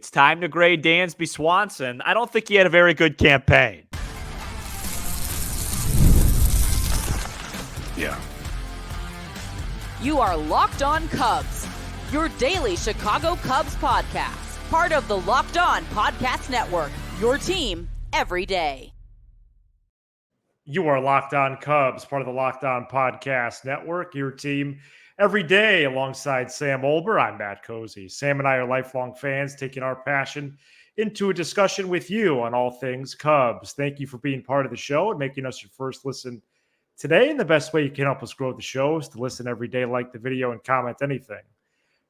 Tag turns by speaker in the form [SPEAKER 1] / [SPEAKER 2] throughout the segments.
[SPEAKER 1] It's time to grade Dansby Swanson. I don't think he had a very good campaign.
[SPEAKER 2] Yeah.
[SPEAKER 3] You are Locked On Cubs, your daily Chicago Cubs podcast. Part of the Locked On Podcast Network, your team every day.
[SPEAKER 4] You are Locked On Cubs, part of the Locked On Podcast Network, your team every day. Alongside Sam Olber, I'm Matt Cozy. Sam and I are lifelong fans, taking our passion into a discussion with you on all things Cubs. Thank you for being part of the show and making us your first listen today. And the best way you can help us grow the show is to listen every day, like the video, and comment anything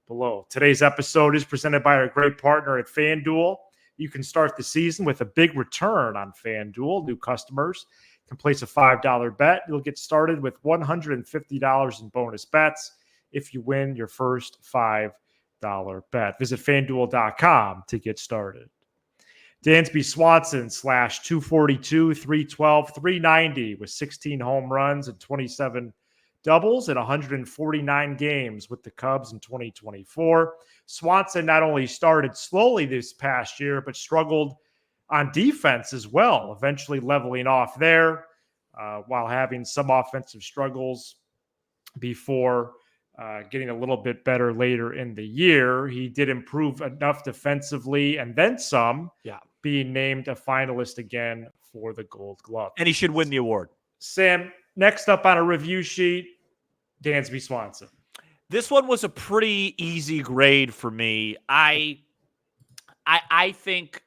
[SPEAKER 4] below. Today's episode is presented by our great partner at FanDuel. You can start the season with a big return on FanDuel. New customers can place a $5 bet. You'll get started with $150 in bonus bets if you win your first $5 bet. Visit FanDuel.com to get started. Dansby Swanson / 242, 312, 390 with 16 home runs and 27 doubles in 149 games with the Cubs in 2024. Swanson not only started slowly this past year, but struggled on defense as well, eventually leveling off there while having some offensive struggles before getting a little bit better later in the year. He did improve enough defensively and then some, being named a finalist again for the Gold Glove.
[SPEAKER 1] And he should win the award.
[SPEAKER 4] Sam, next up on a review sheet, Dansby Swanson.
[SPEAKER 1] This one was a pretty easy grade for me. I think,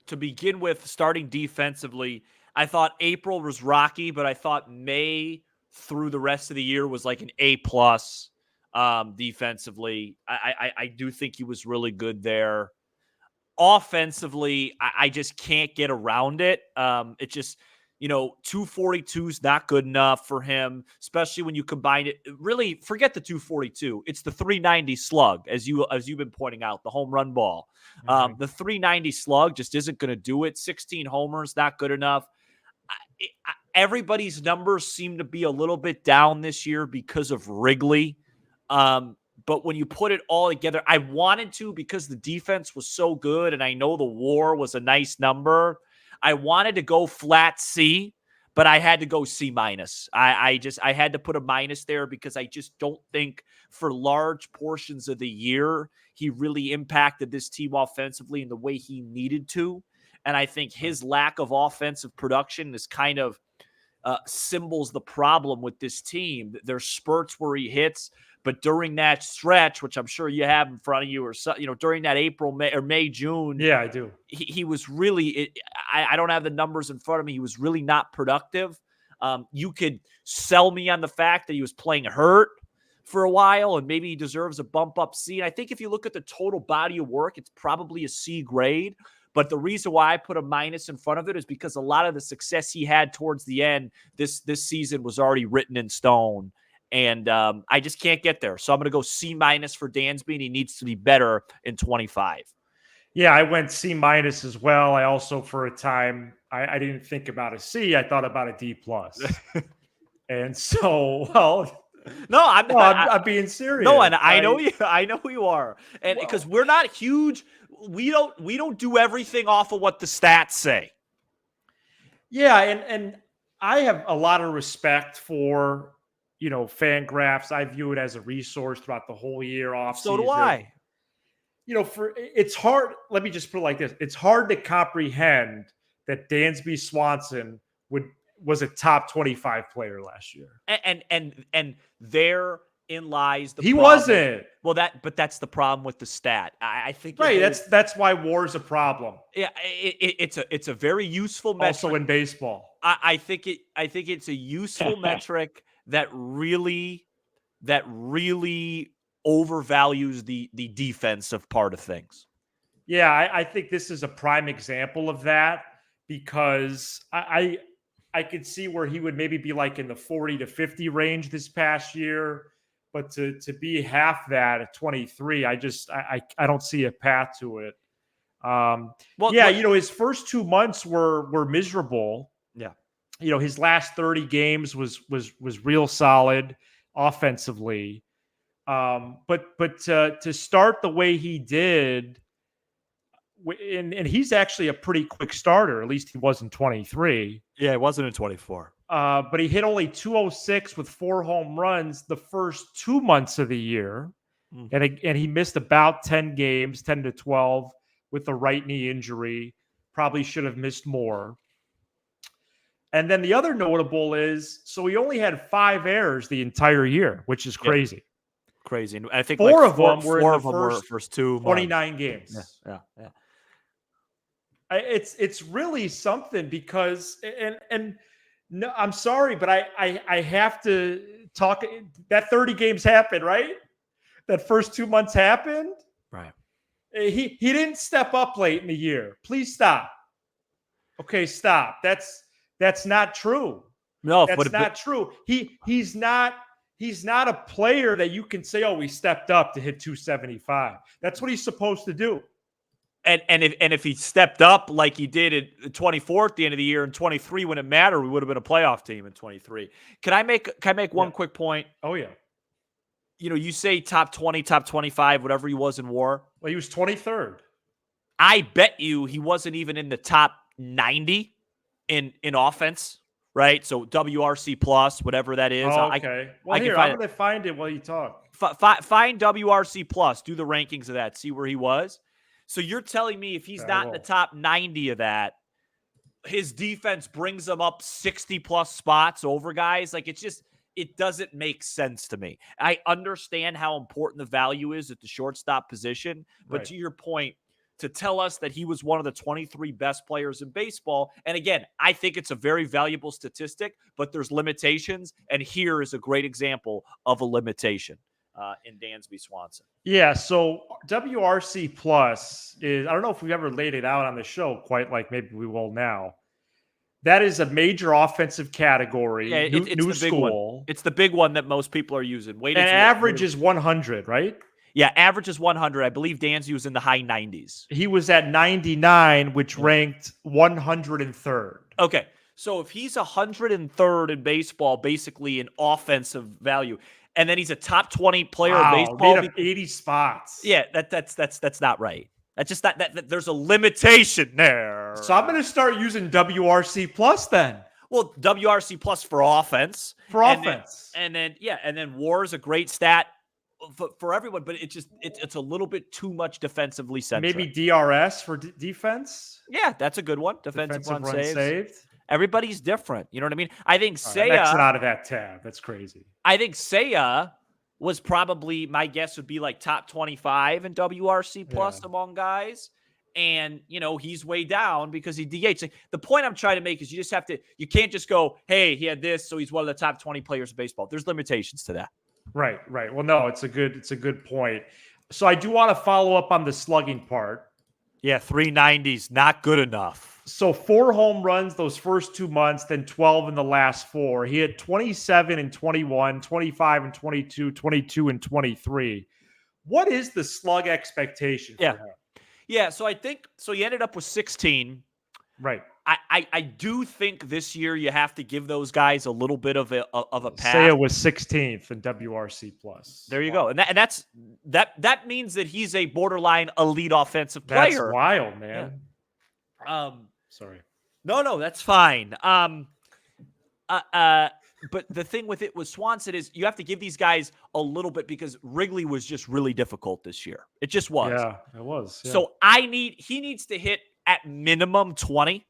[SPEAKER 1] to begin with, starting defensively, I thought April was rocky, but I thought May through the rest of the year was like an A+ defensively. I do think he was really good there. Offensively, I just can't get around it. It just, 242 is not good enough for him, especially when you combine it. Really, forget the 242. It's the 390 slug, as you've been pointing out, the home run ball. The 390 slug just isn't going to do it. 16 homers, not good enough. Everybody's numbers seem to be a little bit down this year because of Wrigley. But when you put it all together, I wanted to, because the defense was so good, and I know the WAR was a nice number. I wanted to go flat C, but I had to go C-. I had to put a minus there because I just don't think for large portions of the year he really impacted this team offensively in the way he needed to. And I think his lack of offensive production is kind of symbols the problem with this team. There's spurts where he hits, but during that stretch, which I'm sure you have in front of you, or during that April, May, June.
[SPEAKER 4] Yeah, I do.
[SPEAKER 1] He was really, I don't have the numbers in front of me. He was really not productive. You could sell me on the fact that he was playing hurt for a while, and maybe he deserves a bump up C. And I think if you look at the total body of work, it's probably a C grade. But the reason why I put a minus in front of it is because a lot of the success he had towards the end this season was already written in stone. And I just can't get there. So I'm going to go C- for Dansby, and he needs to be better in 25.
[SPEAKER 4] Yeah, I went C- as well. I also, for a time, I didn't think about a C. I thought about a D+. And so, well...
[SPEAKER 1] No, I'm
[SPEAKER 4] being serious.
[SPEAKER 1] No, and I know you are. And because we're not huge, we don't do everything off of what the stats say.
[SPEAKER 4] Yeah, and I have a lot of respect for, FanGraphs. I view it as a resource throughout the whole year off season.
[SPEAKER 1] So do I.
[SPEAKER 4] It's hard, let me just put it like this. It's hard to comprehend that Dansby Swanson was a top 25 player last year.
[SPEAKER 1] And therein lies the
[SPEAKER 4] he
[SPEAKER 1] problem.
[SPEAKER 4] Wasn't.
[SPEAKER 1] Well, but that's the problem with the stat. I think
[SPEAKER 4] right. That's why WAR's a problem.
[SPEAKER 1] Yeah, it's a very useful metric.
[SPEAKER 4] Also in baseball.
[SPEAKER 1] I think it's a useful metric that really overvalues the defensive part of things.
[SPEAKER 4] Yeah, I think this is a prime example of that, because I could see where he would maybe be like in the 40 to 50 range this past year, but to be half that at 23, I don't see a path to it. His first 2 months were miserable.
[SPEAKER 1] Yeah.
[SPEAKER 4] His last 30 games was real solid offensively. But to start the way he did, and he's actually a pretty quick starter. At least he was in 23.
[SPEAKER 1] Yeah, it wasn't in 24.
[SPEAKER 4] But he hit only 206 with 4 home runs the first 2 months of the year. And he missed about 10 games, 10 to 12 with a right knee injury. Probably should have missed more. And then the other notable is, so he only had 5 errors the entire year, which is crazy.
[SPEAKER 1] Crazy. And I think
[SPEAKER 4] four
[SPEAKER 1] like
[SPEAKER 4] of them were in the
[SPEAKER 1] first 2
[SPEAKER 4] 29
[SPEAKER 1] months.
[SPEAKER 4] games.
[SPEAKER 1] Yeah.
[SPEAKER 4] It's really something because and no, I'm sorry, but I have to talk. That 30 games happened, right? That first 2 months happened.
[SPEAKER 1] Right.
[SPEAKER 4] He didn't step up late in the year. Please stop. Okay, stop. That's not true.
[SPEAKER 1] No,
[SPEAKER 4] that's not true. He's not a player that you can say, oh, he stepped up to hit 275. That's what he's supposed to do.
[SPEAKER 1] And if he stepped up like he did at 24 at the end of the year and 23 when it mattered, we would have been a playoff team in 23. Can I make one quick point?
[SPEAKER 4] Oh yeah.
[SPEAKER 1] You say top 20, top 25, whatever he was in WAR.
[SPEAKER 4] Well, he was 23rd.
[SPEAKER 1] I bet you he wasn't even in the top 90 in offense, right? So WRC plus, whatever that is.
[SPEAKER 4] Oh, okay. I'm going to find it while you talk.
[SPEAKER 1] Find WRC plus, do the rankings of that, see where he was. So you're telling me if he's not in the top 90 of that, his defense brings him up 60 plus spots over guys? Like, it doesn't make sense to me. I understand how important the value is at the shortstop position, but to your point, to tell us that he was one of the 23 best players in baseball, and again, I think it's a very valuable statistic, but there's limitations, and here is a great example of a limitation. In Dansby Swanson.
[SPEAKER 4] Yeah, so WRC plus is, I don't know if we've ever laid it out on the show quite like maybe we will now. That is a major offensive category.
[SPEAKER 1] Yeah, it's
[SPEAKER 4] new
[SPEAKER 1] the
[SPEAKER 4] school.
[SPEAKER 1] Big one. It's the big one that most people are using.
[SPEAKER 4] And average is 100, right?
[SPEAKER 1] Yeah, average is 100. I believe Dansby was in the high 90s.
[SPEAKER 4] He was at 99, which ranked 103rd.
[SPEAKER 1] Okay, so if he's 103rd in baseball, basically in offensive value, and then he's a top 20 player in baseball.
[SPEAKER 4] Made up 80 spots.
[SPEAKER 1] Yeah, that's not right. That's just that there's a limitation there.
[SPEAKER 4] So I'm going to start using WRC plus then.
[SPEAKER 1] Well, WRC plus for offense. And then WAR is a great stat for everyone, but it's a little bit too much defensively centric.
[SPEAKER 4] Maybe DRS for defense.
[SPEAKER 1] Yeah, that's a good one. Defensive run
[SPEAKER 4] saved.
[SPEAKER 1] Everybody's different. You know what I mean? I think Seiya
[SPEAKER 4] exit out of that tab. That's crazy.
[SPEAKER 1] I think Seiya was probably, my guess would be like top 25 in WRC plus among guys. And, he's way down because he DH. Like, the point I'm trying to make is you can't just go, hey, he had this, so he's one of the top 20 players in baseball. There's limitations to that.
[SPEAKER 4] Right. Well, no, it's a good point. So I do want to follow up on the slugging part.
[SPEAKER 1] Yeah, 390s, not good enough.
[SPEAKER 4] So 4 home runs those first 2 months, then 12 in the last 4. He had 27 and 21, 25 and 22, 22 and 23. What is the slug expectation for him?
[SPEAKER 1] Yeah, so I think he ended up with 16.
[SPEAKER 4] Right.
[SPEAKER 1] I do think this year you have to give those guys a little bit of a pass.
[SPEAKER 4] Seiya was 16th in WRC plus.
[SPEAKER 1] There you go, and that means that he's a borderline elite offensive player.
[SPEAKER 4] That's wild, man.
[SPEAKER 1] Yeah.
[SPEAKER 4] Sorry.
[SPEAKER 1] No, that's fine. But the thing with it with Swanson is you have to give these guys a little bit because Wrigley was just really difficult this year. It just was.
[SPEAKER 4] Yeah, it was. Yeah.
[SPEAKER 1] So he needs to hit at minimum 20.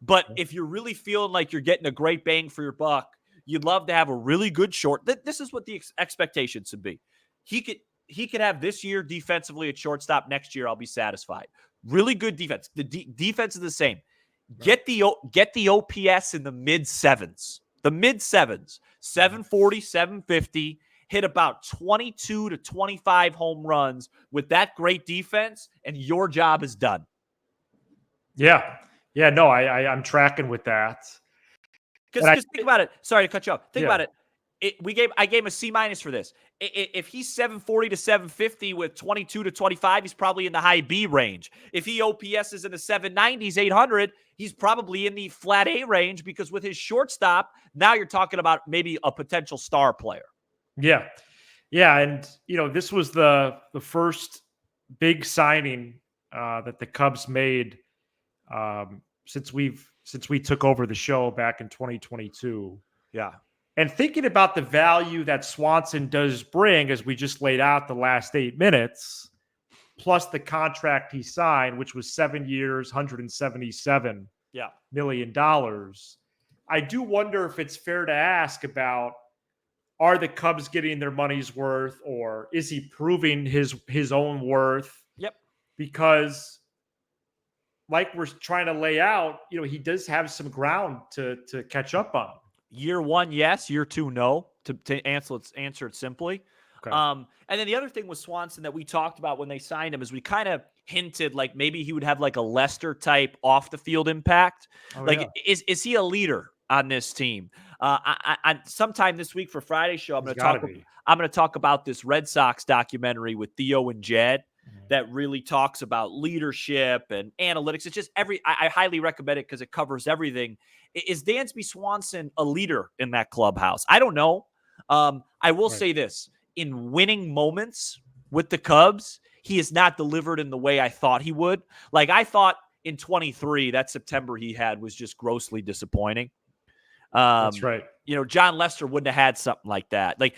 [SPEAKER 1] But if you're really feeling like you're getting a great bang for your buck, you'd love to have a really good short. This is what the expectation should be. He could have this year defensively at shortstop. Next year, I'll be satisfied. Really good defense. The defense is the same. Right. Get the OPS in the mid sevens. The mid sevens, 740, 750, hit about 22 to 25 home runs with that great defense, and your job is done.
[SPEAKER 4] Yeah. Yeah, no, I'm tracking with that.
[SPEAKER 1] Because think about it. Sorry to cut you off. Think about it. I gave him a C- for this. If he's 740 to 750 with 22 to 25, he's probably in the high B range. If he OPS is in the 790s, 800, he's probably in the flat A range because with his shortstop, now you're talking about maybe a potential star player.
[SPEAKER 4] Yeah. Yeah, and this was the first big signing that the Cubs made since we took over the show back in 2022.
[SPEAKER 1] Yeah.
[SPEAKER 4] And thinking about the value that Swanson does bring, as we just laid out the last 8 minutes, plus the contract he signed, which was 7 years, $177 million. I do wonder if it's fair to ask about, are the Cubs getting their money's worth, or is he proving his own worth?
[SPEAKER 1] Yep.
[SPEAKER 4] Because like we're trying to lay out, he does have some ground to catch up on.
[SPEAKER 1] Year 1, yes. Year 2, no. To answer it simply.
[SPEAKER 4] Okay.
[SPEAKER 1] And then the other thing with Swanson that we talked about when they signed him is we kind of hinted like maybe he would have like a Lester type off the field impact. Is he a leader on this team? I sometime this week for Friday's show, I'm going to talk about this Red Sox documentary with Theo and Jed that really talks about leadership and analytics. It's just I highly recommend it because it covers everything. Is Dansby Swanson a leader in that clubhouse? I don't know. I will say this. In winning moments with the Cubs, he has not delivered in the way I thought he would. Like, I thought in 23, that September he had was just grossly disappointing.
[SPEAKER 4] That's right.
[SPEAKER 1] John Lester wouldn't have had something like that. Like,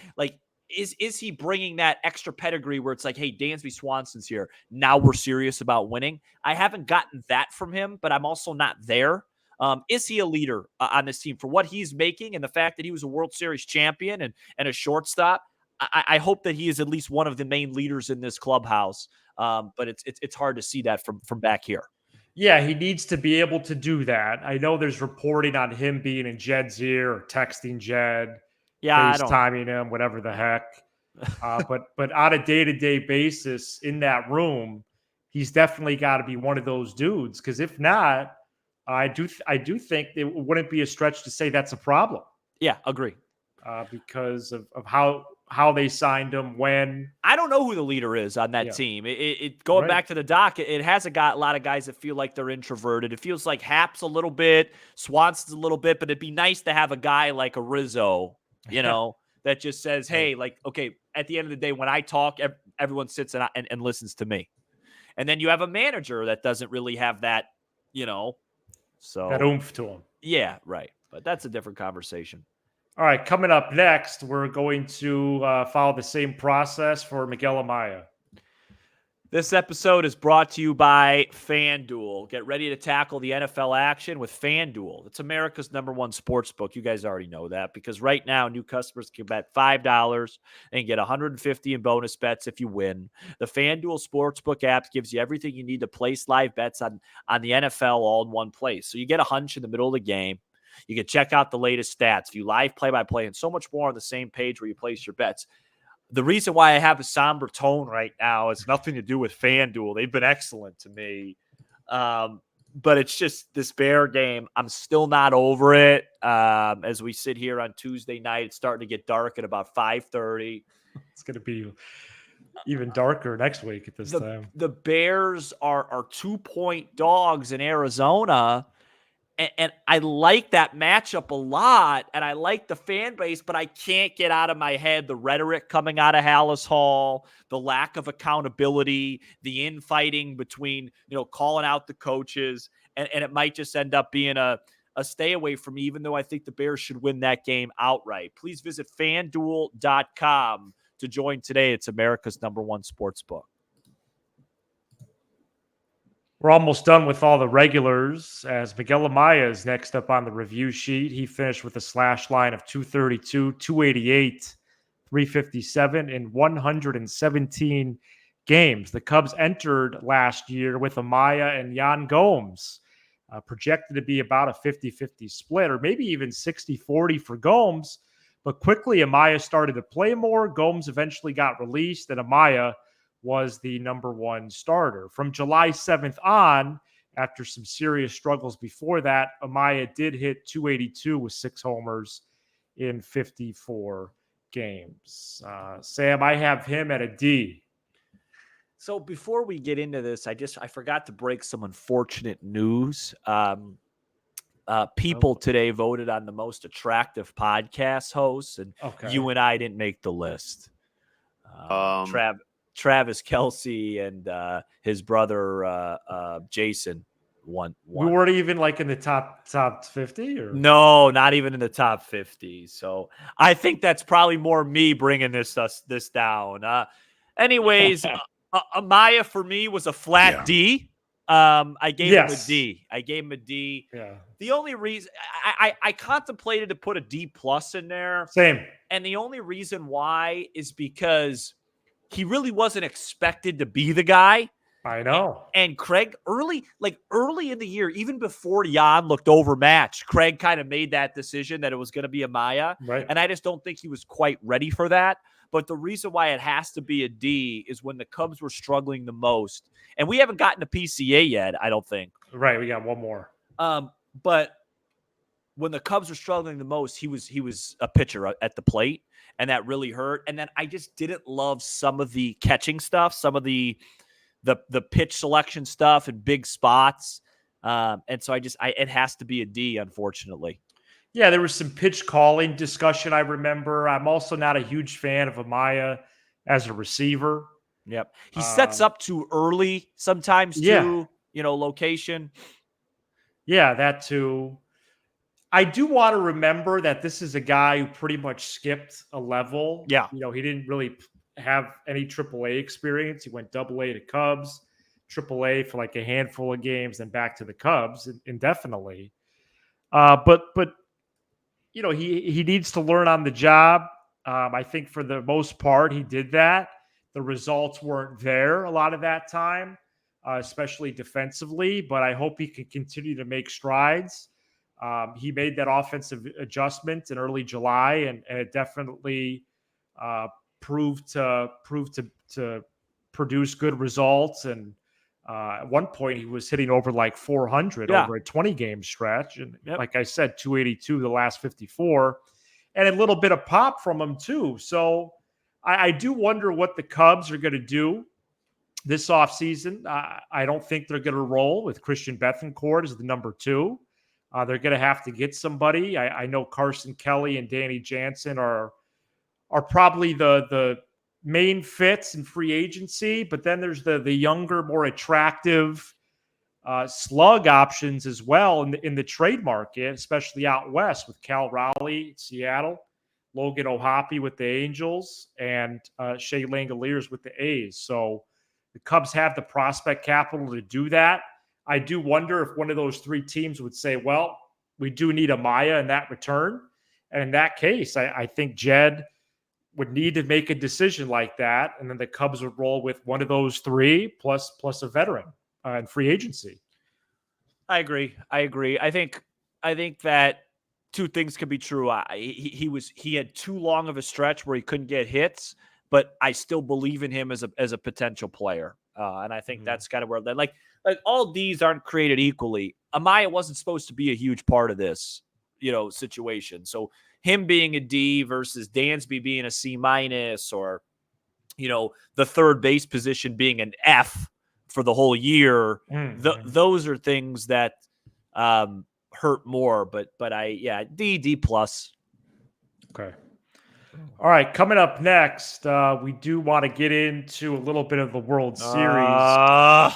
[SPEAKER 1] is he bringing that extra pedigree where it's like, hey, Dansby Swanson's here. Now we're serious about winning. I haven't gotten that from him, but I'm also not there. Is he a leader on this team for what he's making and the fact that he was a World Series champion and a shortstop? I hope that he is at least one of the main leaders in this clubhouse. But it's hard to see that from back here.
[SPEAKER 4] Yeah, he needs to be able to do that. I know there's reporting on him being in Jed's ear or texting Jed, FaceTiming him, whatever the heck. But on a day-to-day basis in that room, he's definitely got to be one of those dudes. Because if not, I do think it wouldn't be a stretch to say that's a problem.
[SPEAKER 1] Yeah, agree.
[SPEAKER 4] Because of how they signed him, when.
[SPEAKER 1] I don't know who the leader is on that team. Going back to the doc, it has a lot of guys that feel like they're introverted. It feels like Hap's a little bit, Swanson's a little bit, but it'd be nice to have a guy like a Rizzo, that just says, hey, like, okay, at the end of the day, when I talk, everyone sits and listens to me. And then you have a manager that doesn't really have that, so
[SPEAKER 4] that oomph to him.
[SPEAKER 1] Yeah, right. But that's a different conversation.
[SPEAKER 4] All right, coming up next, we're going to follow the same process for Miguel Amaya.
[SPEAKER 1] This episode is brought to you by FanDuel. Get ready to tackle the NFL action with FanDuel. It's America's #1 sports book. You guys already know that because right now, new customers can bet $5 and get $150 in bonus bets if you win. The FanDuel Sportsbook app gives you everything you need to place live bets on the NFL all in one place. So you get a hunch in the middle of the game. You can check out the latest stats, view live play-by-play, and so much more on the same page where you place your bets. The reason why I have a somber tone right now has nothing to do with FanDuel. They've been excellent to me. But it's just this Bear game. I'm still not over it. As we sit here on Tuesday night, it's starting to get dark at about 5:30.
[SPEAKER 4] It's going to be even darker next week at this time.
[SPEAKER 1] The Bears are 2-point dogs in Arizona. And I like that matchup a lot, and I like the fan base, but I can't get out of my head the rhetoric coming out of Hallis Hall, the lack of accountability, the infighting between, calling out the coaches, and it might just end up being a stay away from me, even though I think the Bears should win that game outright. Please visit FanDuel.com to join today. It's America's #1 sports book.
[SPEAKER 4] We're almost done with all the regulars as Miguel Amaya is next up on the review sheet. He finished with a slash line of 232, 288, 357 in 117 games. The Cubs entered last year with Amaya and Yan Gomes, projected to be about a 50-50 split or maybe even 60-40 for Gomes. But quickly, Amaya started to play more. Gomes eventually got released, and Amaya was the #1 starter. From July 7th on, after some serious struggles before that, Amaya did hit 282 with 6 homers in 54 games. Sam, I have him at a D.
[SPEAKER 1] So before we get into this, I forgot to break some unfortunate news. People today voted on the most attractive podcast hosts, and you and I didn't make the list. Travis Kelce and his brother Jason won.
[SPEAKER 4] We weren't even like in the top 50, or
[SPEAKER 1] No, not even in the top 50. So I think that's probably more me bringing this down. Anyways, Amaya for me was a flat D. I gave him a D.
[SPEAKER 4] Yeah.
[SPEAKER 1] The only reason I contemplated to put a D plus in there.
[SPEAKER 4] Same.
[SPEAKER 1] And the only reason why is because he really wasn't expected to be the guy.
[SPEAKER 4] I know.
[SPEAKER 1] And Craig, early in the year, even before Jan looked overmatched, Craig kind of made that decision that it was going to be Amaya.
[SPEAKER 4] Right.
[SPEAKER 1] And I just don't think he was quite ready for that. But the reason why it has to be a D is when the Cubs were struggling the most. And we haven't gotten a PCA yet, I don't think.
[SPEAKER 4] Right. We got one more.
[SPEAKER 1] But when the Cubs were struggling the most, he was a pitcher at the plate, and that really hurt. And then I just didn't love some of the catching stuff, some of the pitch selection stuff and big spots. And so it has to be a D, unfortunately.
[SPEAKER 4] Yeah, there was some pitch calling discussion, I remember. I'm also not a huge fan of Amaya as a receiver.
[SPEAKER 1] Yep. He sets up too early sometimes too, location.
[SPEAKER 4] Yeah, that too. I do want to remember that this is a guy who pretty much skipped a level.
[SPEAKER 1] Yeah.
[SPEAKER 4] He didn't really have any AAA experience. He went AA to Cubs, AAA for like a handful of games, then back to the Cubs indefinitely. But he needs to learn on the job. I think for the most part, he did that. The results weren't there a lot of that time, especially defensively, but I hope he can continue to make strides. He made that offensive adjustment in early July, and it definitely proved to produce good results. And at one point, he was hitting over like 400 over a 20-game stretch. And like I said, 282 the last 54, and a little bit of pop from him too. So I do wonder what the Cubs are going to do this offseason. I don't think they're going to roll with Christian Bethancourt as the number 2. They're going to have to get somebody. I know Carson Kelly and Danny Jansen are probably the main fits in free agency, but then there's the younger, more attractive slug options as well in the trade market, especially out west with Cal Raleigh, Seattle, Logan O'Hoppe with the Angels, and Shea Langoliers with the A's. So the Cubs have the prospect capital to do that. I do wonder if one of those 3 teams would say, well, we do need Amaya in that return. And in that case, I think Jed would need to make a decision like that. And then the Cubs would roll with one of those 3 plus a veteran in free agency.
[SPEAKER 1] I agree. I think that 2 things could be true. He had too long of a stretch where he couldn't get hits, but I still believe in him as a potential player. And I think that's kind of where they're like all D's aren't created equally. Amaya wasn't supposed to be a huge part of this, situation. So him being a D versus Dansby being a C-, or, the third base position being an F for the whole year. Those are things that hurt more, but D plus. Okay.
[SPEAKER 4] All right, coming up next, we do want to get into a little bit of the World Series.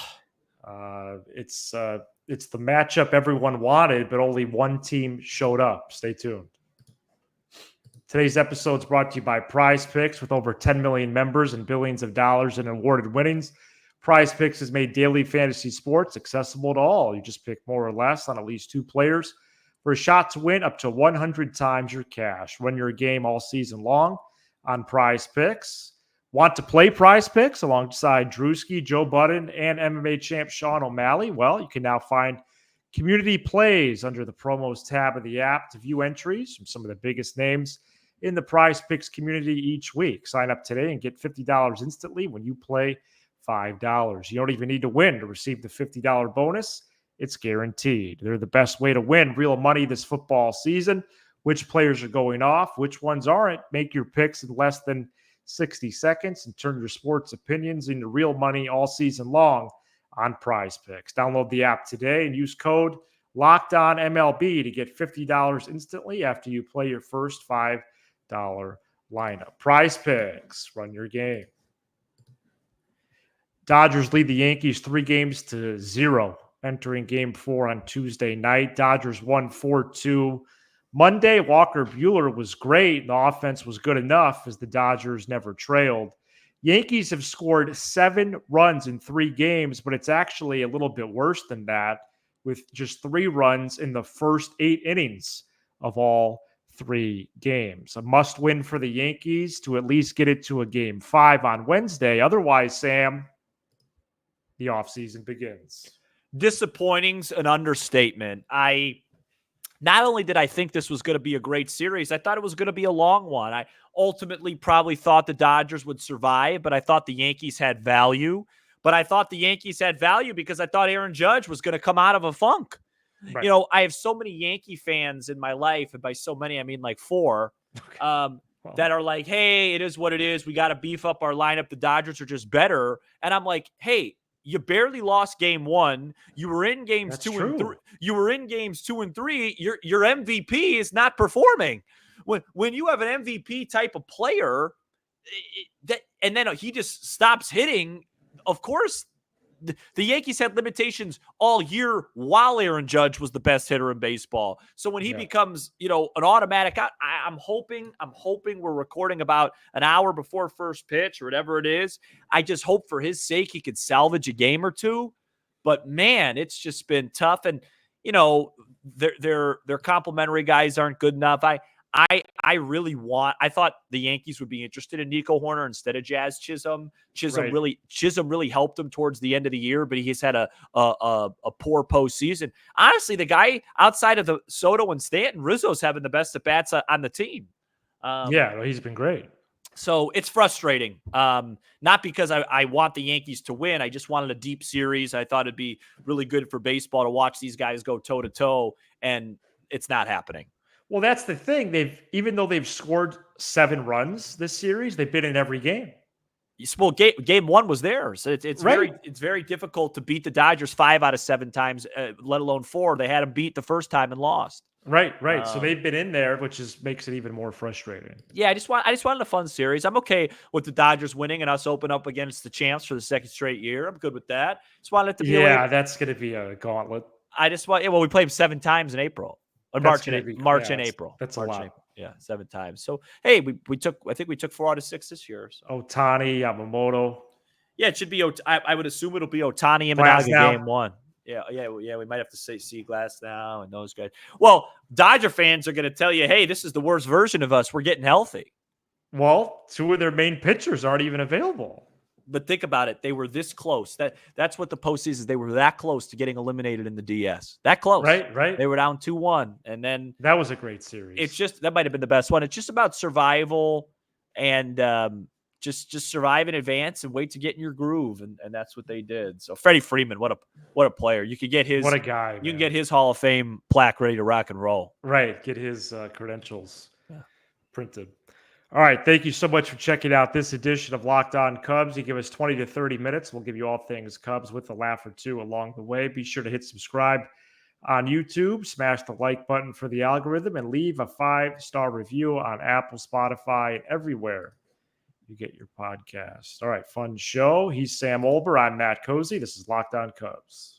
[SPEAKER 4] It's the matchup everyone wanted, but only one team showed up. Stay tuned. Today's episode is brought to you by Prize Picks. With over 10 million members and billions of dollars in awarded winnings, Prize Picks has made daily fantasy sports accessible to all. You just pick more or less on at least 2 players for a shot to win up to 100 times your cash. Run your game all season long on Prize Picks. Want to play Prize Picks alongside Drewski, Joe Budden, and MMA champ Sean O'Malley? Well, you can now find community plays under the promos tab of the app to view entries from some of the biggest names in the Prize Picks community each week. Sign up today and get $50 instantly when you play $5. You don't even need to win to receive the $50 bonus. It's guaranteed. They're the best way to win real money this football season. Which players are going off, which ones aren't? Make your picks in less than 60 seconds and turn your sports opinions into real money all season long on Prize Picks. Download the app today and use code LOCKEDONMLB to get $50 instantly after you play your first $5 lineup. Prize Picks, run your game. Dodgers lead the Yankees 3-0 entering Game 4 on Tuesday night. Dodgers won 4-2. Monday, Walker Buehler was great. The offense was good enough as the Dodgers never trailed. Yankees have scored 7 runs in 3 games, but it's actually a little bit worse than that, with just 3 runs in the first 8 innings of all 3 games. A must win for the Yankees to at least get it to a Game 5 on Wednesday. Otherwise, Sam, the offseason begins.
[SPEAKER 1] Disappointing's an understatement. Not only did I think this was going to be a great series, I thought it was going to be a long one. I ultimately probably thought the Dodgers would survive, but I thought the Yankees had value. But I thought the Yankees had value because I thought Aaron Judge was going to come out of a funk.
[SPEAKER 4] Right.
[SPEAKER 1] You know, I have so many Yankee fans in my life, and by so many, I mean like 4, that are like, hey, it is what it is. We got to beef up our lineup. The Dodgers are just better. And I'm like, hey, you barely lost Game 1. You were in games 2 and 3. You were in games 2 and 3. Your MVP is not performing. When you have an MVP type of player, and then he just stops hitting, of course, the Yankees had limitations all year while Aaron Judge was the best hitter in baseball. So when he becomes, an automatic, I'm hoping we're recording about an hour before first pitch or whatever it is. I just hope for his sake he could salvage a game or 2. But man, it's just been tough. And their complimentary guys aren't good enough. I thought the Yankees would be interested in Nico Horner instead of Jazz Chisholm. Chisholm really helped him towards the end of the year, but he's had a poor postseason. Honestly, the guy outside of the Soto and Stanton, Rizzo's having the best at bats on the team.
[SPEAKER 4] He's been great.
[SPEAKER 1] So it's frustrating. Not because I want the Yankees to win. I just wanted a deep series. I thought it'd be really good for baseball to watch these guys go toe to toe, and it's not happening.
[SPEAKER 4] Well, that's the thing. Even though they've scored 7 runs this series, they've been in every game.
[SPEAKER 1] Well, game 1 was theirs. It's very difficult to beat the Dodgers 5 out of 7 times, let alone 4. They had them beat the first time and lost.
[SPEAKER 4] Right. So they've been in there, which makes it even more frustrating.
[SPEAKER 1] Yeah, I just wanted a fun series. I'm okay with the Dodgers winning and us open up against the champs for the 2nd straight year. I'm good with that. Just wanted it to be.
[SPEAKER 4] Yeah, that's going to be a gauntlet.
[SPEAKER 1] We played them 7 times in April. March and April.
[SPEAKER 4] That's a lot.
[SPEAKER 1] Yeah, 7 times. So hey, I think we took 4 out of 6 this year. So.
[SPEAKER 4] Ohtani, Yamamoto.
[SPEAKER 1] Yeah, it should be. I would assume it'll be Ohtani and Miguel Game 1. Yeah. We might have to say Seaglass now and those guys. Well, Dodger fans are going to tell you, hey, this is the worst version of us. We're getting healthy.
[SPEAKER 4] Well, 2 of their main pitchers aren't even available.
[SPEAKER 1] But think about it. They were this close. That's what the postseason is. They were that close to getting eliminated in the DS. That close.
[SPEAKER 4] Right.
[SPEAKER 1] They were down 2-1. And then
[SPEAKER 4] that was a great series.
[SPEAKER 1] It's just that might have been the best one. It's just about survival and just survive in advance and wait to get in your groove. And that's what they did. So Freddie Freeman, what a player. You could get his
[SPEAKER 4] what a guy.
[SPEAKER 1] You can get his Hall of Fame plaque ready to rock and roll.
[SPEAKER 4] Right. Get his credentials printed. All right. Thank you so much for checking out this edition of Locked On Cubs. You give us 20 to 30 minutes. We'll give you all things Cubs with a laugh or 2 along the way. Be sure to hit subscribe on YouTube, smash the like button for the algorithm, and leave a 5-star review on Apple, Spotify, and everywhere you get your podcasts. All right. Fun show. He's Sam Olber. I'm Matt Cozy. This is Locked On Cubs.